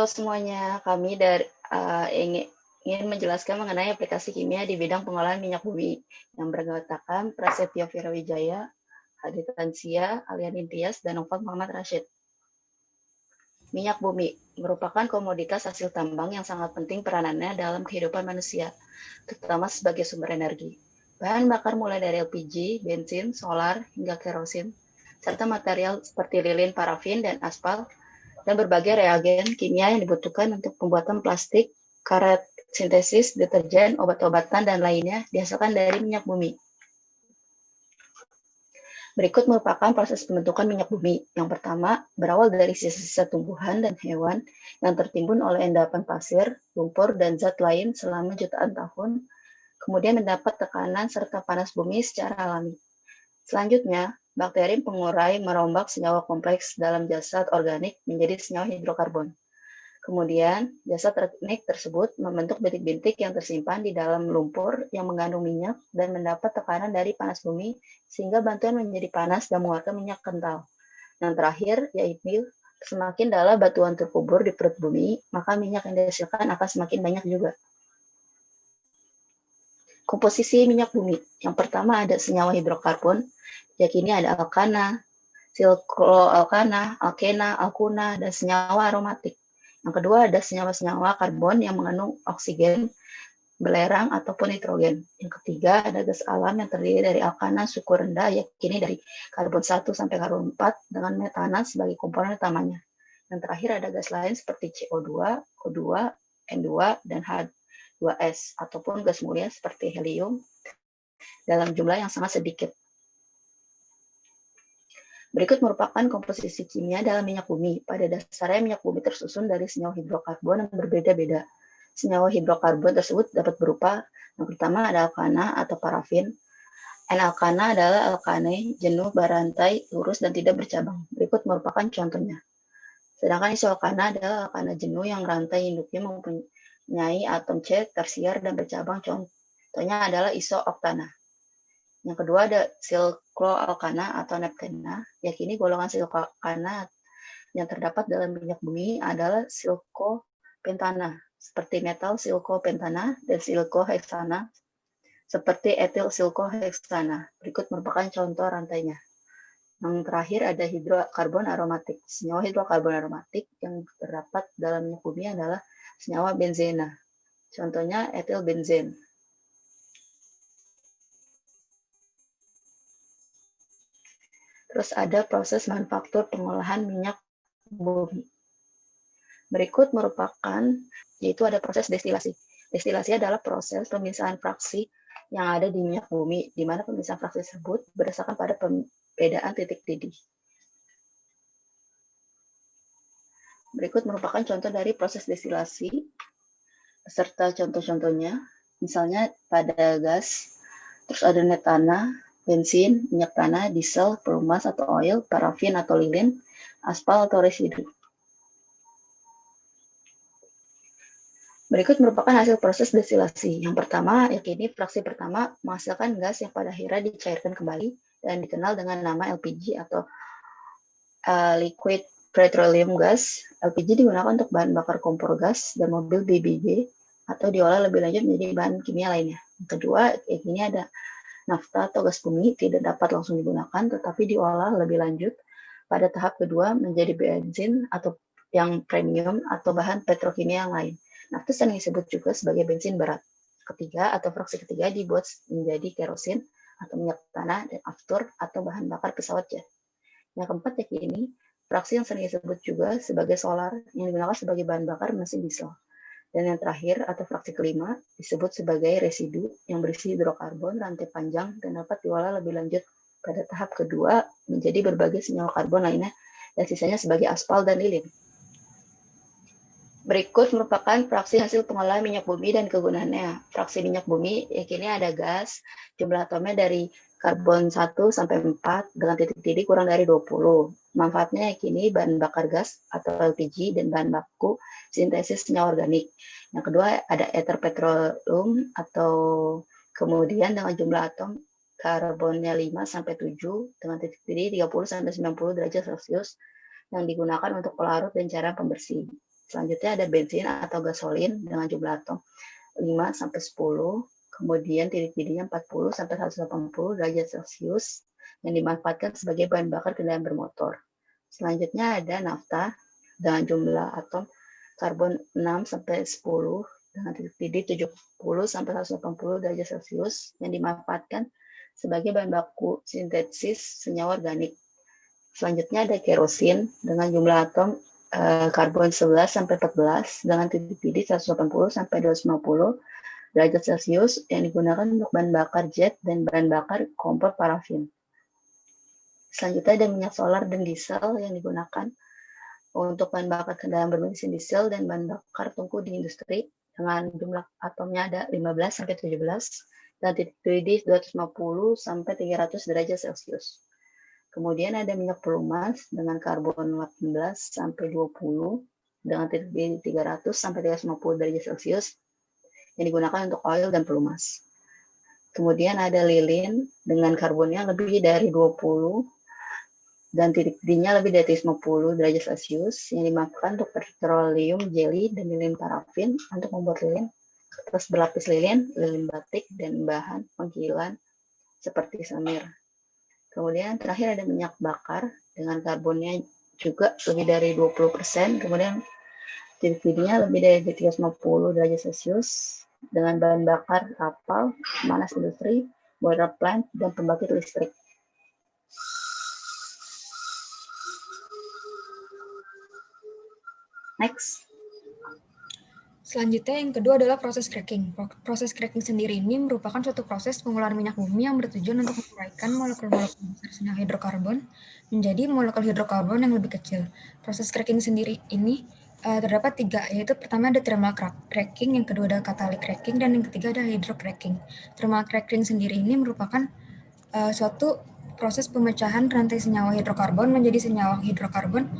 Halo semuanya, kami ingin menjelaskan mengenai aplikasi kimia di bidang pengolahan minyak bumi yang beranggotakan Prasetyo Virawijaya, Hadi Tansia, Alian Intias, dan Novel Muhammad Rashid. Minyak bumi merupakan komoditas hasil tambang yang sangat penting peranannya dalam kehidupan manusia, terutama sebagai sumber energi. Bahan bakar mulai dari LPG, bensin, solar, hingga kerosin, serta material seperti lilin, parafin, dan aspal, dan berbagai reagen kimia yang dibutuhkan untuk pembuatan plastik, karet sintesis, deterjen, obat-obatan, dan lainnya dihasilkan dari minyak bumi. Berikut merupakan proses pembentukan minyak bumi. Yang pertama, berawal dari sisa-sisa tumbuhan dan hewan yang tertimbun oleh endapan pasir, lumpur, dan zat lain selama jutaan tahun, kemudian mendapat tekanan serta panas bumi secara alami. Selanjutnya, bakteri pengurai merombak senyawa kompleks dalam jasad organik menjadi senyawa hidrokarbon. Kemudian, jasad organik tersebut membentuk bintik-bintik yang tersimpan di dalam lumpur yang mengandung minyak dan mendapat tekanan dari panas bumi sehingga bantuan menjadi panas dan mengeluarkan minyak kental. Yang terakhir, yaitu semakin dalam batuan terkubur di perut bumi, maka minyak yang dihasilkan akan semakin banyak juga. Komposisi minyak bumi. Yang pertama ada senyawa hidrokarbon, yakni ada alkana, sikloalkana, alkena, alkuna, dan senyawa aromatik. Yang kedua ada senyawa-senyawa karbon yang mengandung oksigen, belerang, ataupun nitrogen. Yang ketiga ada gas alam yang terdiri dari alkana suku rendah, yakni dari karbon 1 sampai karbon 4 dengan metana sebagai komponen utamanya. Yang terakhir ada gas lain seperti CO2, O2, N2, dan H2S, ataupun gas mulia seperti helium dalam jumlah yang sangat sedikit. Berikut merupakan komposisi kimia dalam minyak bumi. Pada dasarnya minyak bumi tersusun dari senyawa hidrokarbon yang berbeda-beda. Senyawa hidrokarbon tersebut dapat berupa, yang pertama ada alkana atau parafin. N-alkana adalah alkane, jenuh, berantai, lurus, dan tidak bercabang. Berikut merupakan contohnya. Sedangkan isoalkana adalah alkana jenuh yang rantai induknya mempunyai atom C, tersier, dan bercabang. Contohnya adalah isooktana. Yang kedua ada sikloalkana atau neptena, yakni golongan sikloalkana yang terdapat dalam minyak bumi adalah silkopentana, seperti metal silkopentana, dan silkoheksana, seperti etil silkoheksana. Berikut merupakan contoh rantainya. Yang terakhir ada hidrokarbon aromatik. Senyawa hidrokarbon aromatik yang terdapat dalam minyak bumi adalah senyawa benzena. Contohnya etil benzen. Terus ada proses manufaktur pengolahan minyak bumi. Berikut merupakan, yaitu ada proses destilasi. Destilasi adalah proses pemisahan fraksi yang ada di minyak bumi, di mana pemisahan fraksi tersebut berdasarkan pada perbedaan titik didih. Berikut merupakan contoh dari proses destilasi, serta contoh-contohnya, misalnya pada gas, terus ada metana, bensin, minyak tanah, diesel, pelumas atau oil, parafin atau lilin, aspal atau residu. Berikut merupakan hasil proses destilasi. Yang pertama, yakni fraksi pertama menghasilkan gas yang pada akhirnya dicairkan kembali dan dikenal dengan nama LPG atau liquid petroleum gas. LPG digunakan untuk bahan bakar kompor gas dan mobil BBG atau diolah lebih lanjut menjadi bahan kimia lainnya. Yang kedua, yakni ada nafta atau gas bumi tidak dapat langsung digunakan, tetapi diolah lebih lanjut pada tahap kedua menjadi bensin atau yang premium atau bahan petrokimia yang lain. Nafta sering disebut juga sebagai bensin berat. Ketiga atau fraksi ketiga dibuat menjadi kerosin atau minyak tanah dan aftur atau bahan bakar pesawat jet. Yang keempat yakni fraksi yang sering disebut juga sebagai solar yang digunakan sebagai bahan bakar mesin diesel. Dan yang terakhir atau fraksi kelima disebut sebagai residu yang berisi hidrokarbon rantai panjang dan dapat diolah lebih lanjut pada tahap kedua menjadi berbagai senyawa karbon lainnya dan sisanya sebagai aspal dan lilin. Berikut merupakan fraksi hasil pengolahan minyak bumi dan kegunaannya. Fraksi minyak bumi yakni ada gas, jumlah atomnya dari karbon 1 sampai 4 dengan titik didih kurang dari 20. Manfaatnya yakni bahan bakar gas atau LPG dan bahan baku sintesis senyawa organik. Yang kedua ada ether petroleum atau kemudian dengan jumlah atom karbonnya 5 sampai 7 dengan titik didih 30 sampai 90 derajat Celcius yang digunakan untuk pelarut dan cairan pembersih. Selanjutnya ada bensin atau gasolin dengan jumlah atom 5 sampai 10, kemudian titik didihnya 40 sampai 180 derajat Celcius yang dimanfaatkan sebagai bahan bakar kendaraan bermotor. Selanjutnya ada nafta dengan jumlah atom karbon 6 sampai 10 dengan titik didih 70 sampai 180 derajat Celcius yang dimanfaatkan sebagai bahan baku sintesis senyawa organik. Selanjutnya ada kerosin dengan jumlah atom karbon 11 sampai 14 dengan titik didih 180 sampai 250 derajat Celcius yang digunakan untuk bahan bakar jet dan bahan bakar kompor parafin. Selanjutnya ada minyak solar dan diesel yang digunakan untuk bahan bakar kendaraan berbensin diesel dan bahan bakar tungku di industri dengan jumlah atomnya ada 15 sampai 17 dan titik didih 250 sampai 300 derajat Celcius. Kemudian ada minyak pelumas dengan karbon 18 sampai 20 dengan titik didih 300 sampai 350 derajat Celcius yang digunakan untuk oil dan pelumas. Kemudian ada lilin dengan karbonnya lebih dari 20 dan titik didihnya lebih dari 50 derajat Celcius yang dimanfaatkan untuk petroleum jelly dan lilin parafin untuk membuat lilin, kertas berlapis lilin, lilin batik, dan bahan pengkilan seperti samir. Kemudian terakhir ada minyak bakar dengan karbonnya juga lebih dari 20%. Kemudian titik didihnya lebih dari 350 derajat Celcius dengan bahan bakar kapal, pemanas industri, boiler plant, dan pembangkit listrik. Next. Selanjutnya yang kedua adalah proses cracking. Proses cracking sendiri ini merupakan suatu proses pengolahan minyak bumi yang bertujuan untuk menguraikan molekul-molekul besar senyawa hidrokarbon menjadi molekul hidrokarbon yang lebih kecil. Proses cracking sendiri ini terdapat 3, yaitu pertama ada thermal cracking, yang kedua ada catalytic cracking, dan yang ketiga ada hydrocracking. Thermal cracking sendiri ini merupakan suatu proses pemecahan rantai senyawa hidrokarbon menjadi senyawa hidrokarbon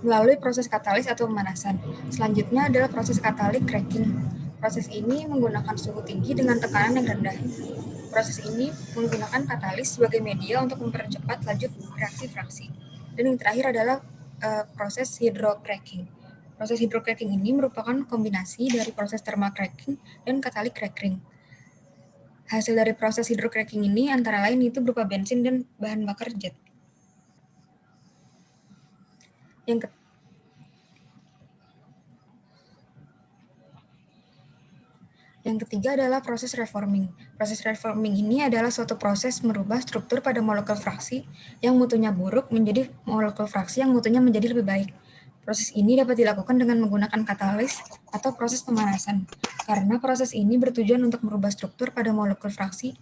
melalui proses katalis atau pemanasan. Selanjutnya adalah proses catalytic cracking. Proses ini menggunakan suhu tinggi dengan tekanan yang rendah. Proses ini menggunakan katalis sebagai media untuk mempercepat laju reaksi fraksi. Dan yang terakhir adalah proses hydrocracking. Proses hydrocracking ini merupakan kombinasi dari proses thermal cracking dan catalytic cracking. Hasil dari proses hydrocracking ini antara lain itu berupa bensin dan bahan bakar jet. Yang ketiga adalah proses reforming. Proses reforming ini adalah suatu proses merubah struktur pada molekul fraksi yang mutunya buruk menjadi molekul fraksi yang mutunya menjadi lebih baik. Proses ini dapat dilakukan dengan menggunakan katalis atau proses pemanasan. Karena proses ini bertujuan untuk merubah struktur pada molekul fraksi,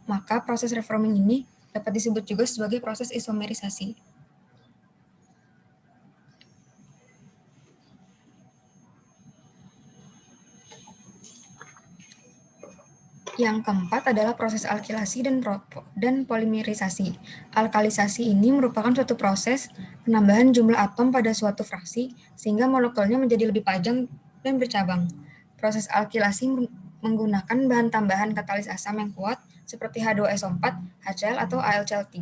maka proses reforming ini dapat disebut juga sebagai proses isomerisasi. Yang keempat adalah proses alkilasi dan polimerisasi. Alkalisasi ini merupakan suatu proses penambahan jumlah atom pada suatu fraksi sehingga molekulnya menjadi lebih panjang dan bercabang. Proses alkilasi menggunakan bahan tambahan katalis asam yang kuat seperti H2SO4, HCl, atau AlCl3.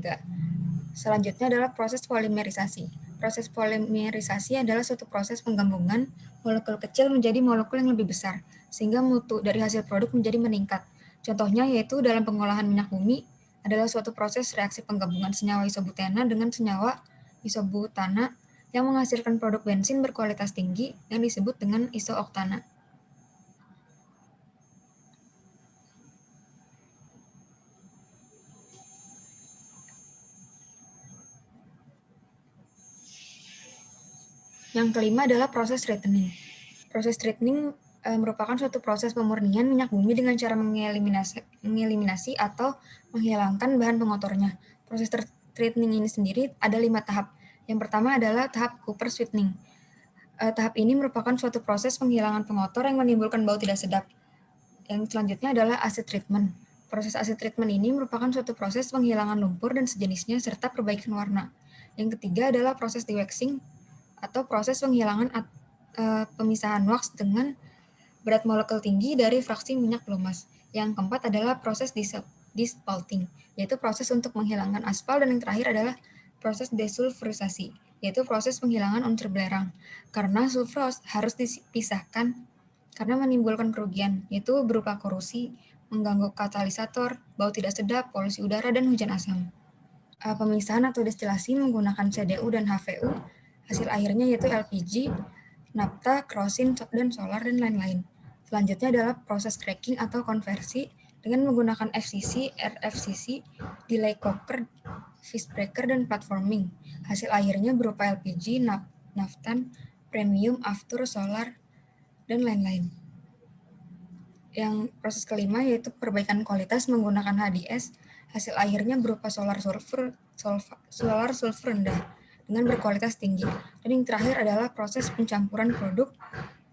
Selanjutnya adalah proses polimerisasi. Proses polimerisasi adalah suatu proses penggabungan molekul kecil menjadi molekul yang lebih besar, sehingga mutu dari hasil produk menjadi meningkat. Contohnya yaitu dalam pengolahan minyak bumi adalah suatu proses reaksi penggabungan senyawa isobutana dengan senyawa isobutana yang menghasilkan produk bensin berkualitas tinggi yang disebut dengan isooktana. Yang kelima adalah proses treatment. Proses treatment merupakan suatu proses pemurnian minyak bumi dengan cara mengeliminasi atau menghilangkan bahan pengotornya. Proses treatment ini sendiri ada 5 tahap. Yang pertama adalah tahap Cooper sweetening. Tahap ini merupakan suatu proses penghilangan pengotor yang menimbulkan bau tidak sedap. Yang selanjutnya adalah acid treatment. Proses acid treatment ini merupakan suatu proses penghilangan lumpur dan sejenisnya serta perbaikan warna. Yang ketiga adalah proses dewaxing atau proses penghilangan pemisahan wax dengan berat molekul tinggi dari fraksi minyak pelumas. Yang keempat adalah proses dispalting, yaitu proses untuk menghilangkan aspal, dan yang terakhir adalah proses desulfurisasi, yaitu proses penghilangan unsur belerang. Karena sulfur harus dipisahkan karena menimbulkan kerugian, yaitu berupa korosi, mengganggu katalisator, bau tidak sedap, polusi udara, dan hujan asam. Pemisahan atau destilasi menggunakan CDU dan HVU, hasil akhirnya yaitu LPG, naphtha, kerosin, dan solar, dan lain-lain. Selanjutnya adalah proses cracking atau konversi dengan menggunakan FCC, RFCC, delay coker, fishbreaker, dan platforming. Hasil akhirnya berupa LPG, naftan, premium, after, solar, dan lain-lain. Yang proses kelima yaitu perbaikan kualitas menggunakan HDS. Hasil akhirnya berupa solar sulfur rendah dengan berkualitas tinggi. Dan yang terakhir adalah proses pencampuran produk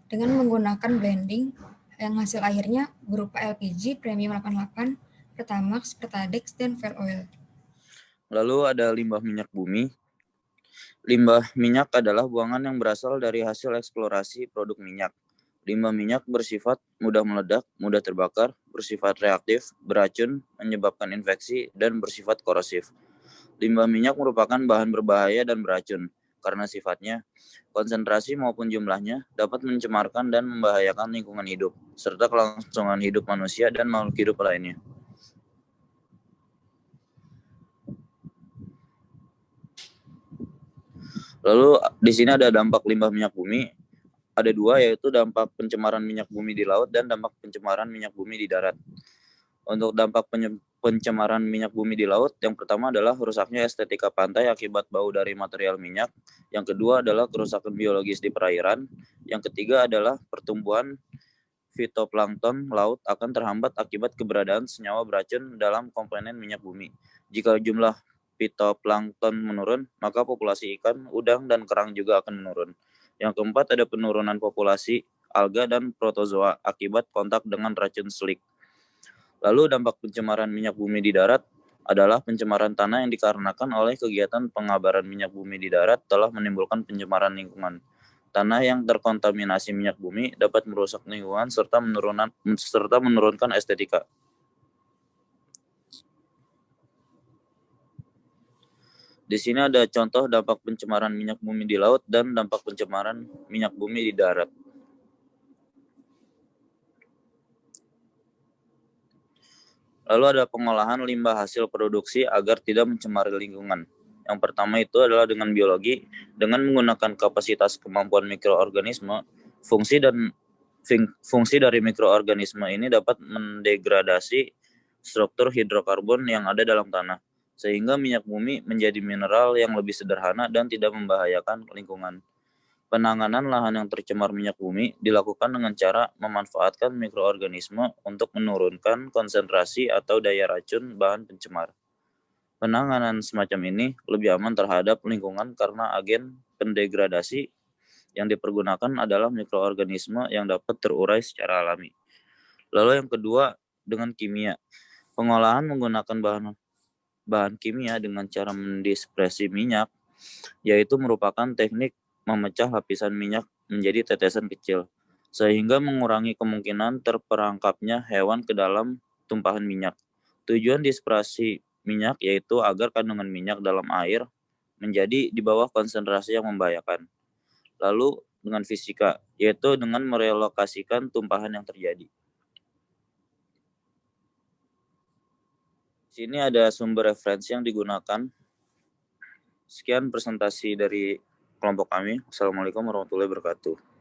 dengan menggunakan blending yang hasil akhirnya berupa LPG, Premium 88, Pertamax, Pertadex, dan Fuel Oil. Lalu ada limbah minyak bumi. Limbah minyak adalah buangan yang berasal dari hasil eksplorasi produk minyak. Limbah minyak bersifat mudah meledak, mudah terbakar, bersifat reaktif, beracun, menyebabkan infeksi, dan bersifat korosif. Limbah minyak merupakan bahan berbahaya dan beracun karena sifatnya, konsentrasi maupun jumlahnya dapat mencemarkan dan membahayakan lingkungan hidup, serta kelangsungan hidup manusia dan makhluk hidup lainnya. Lalu di sini ada dampak limbah minyak bumi. Ada dua, yaitu dampak pencemaran minyak bumi di laut dan dampak pencemaran minyak bumi di darat. Untuk dampak pencemaran minyak bumi di laut, yang pertama adalah rusaknya estetika pantai akibat bau dari material minyak. Yang kedua adalah kerusakan biologis di perairan. Yang ketiga adalah pertumbuhan fitoplankton laut akan terhambat akibat keberadaan senyawa beracun dalam komponen minyak bumi. Jika jumlah fitoplankton menurun, maka populasi ikan, udang, dan kerang juga akan menurun. Yang keempat ada penurunan populasi alga dan protozoa akibat kontak dengan racun selik. Lalu dampak pencemaran minyak bumi di darat adalah pencemaran tanah yang dikarenakan oleh kegiatan pengabaran minyak bumi di darat telah menimbulkan pencemaran lingkungan. Tanah yang terkontaminasi minyak bumi dapat merusak lingkungan serta menurunkan estetika. Di sini ada contoh dampak pencemaran minyak bumi di laut dan dampak pencemaran minyak bumi di darat. Lalu ada pengolahan limbah hasil produksi agar tidak mencemari lingkungan. Yang pertama itu adalah dengan biologi, dengan menggunakan kapasitas kemampuan mikroorganisme, fungsi dari mikroorganisme ini dapat mendegradasi struktur hidrokarbon yang ada dalam tanah, sehingga minyak bumi menjadi mineral yang lebih sederhana dan tidak membahayakan lingkungan. Penanganan lahan yang tercemar minyak bumi dilakukan dengan cara memanfaatkan mikroorganisme untuk menurunkan konsentrasi atau daya racun bahan pencemar. Penanganan semacam ini lebih aman terhadap lingkungan karena agen pendegradasi yang dipergunakan adalah mikroorganisme yang dapat terurai secara alami. Lalu yang kedua, dengan kimia. Pengolahan menggunakan bahan kimia dengan cara mendispersi minyak, yaitu merupakan teknik memecah lapisan minyak menjadi tetesan kecil, sehingga mengurangi kemungkinan terperangkapnya hewan ke dalam tumpahan minyak. Tujuan dispersi minyak yaitu agar kandungan minyak dalam air menjadi di bawah konsentrasi yang membahayakan. Lalu dengan fisika, yaitu dengan merelokasikan tumpahan yang terjadi. Sini ada sumber referensi yang digunakan. Sekian presentasi dari kelompok kami. Assalamualaikum warahmatullahi wabarakatuh.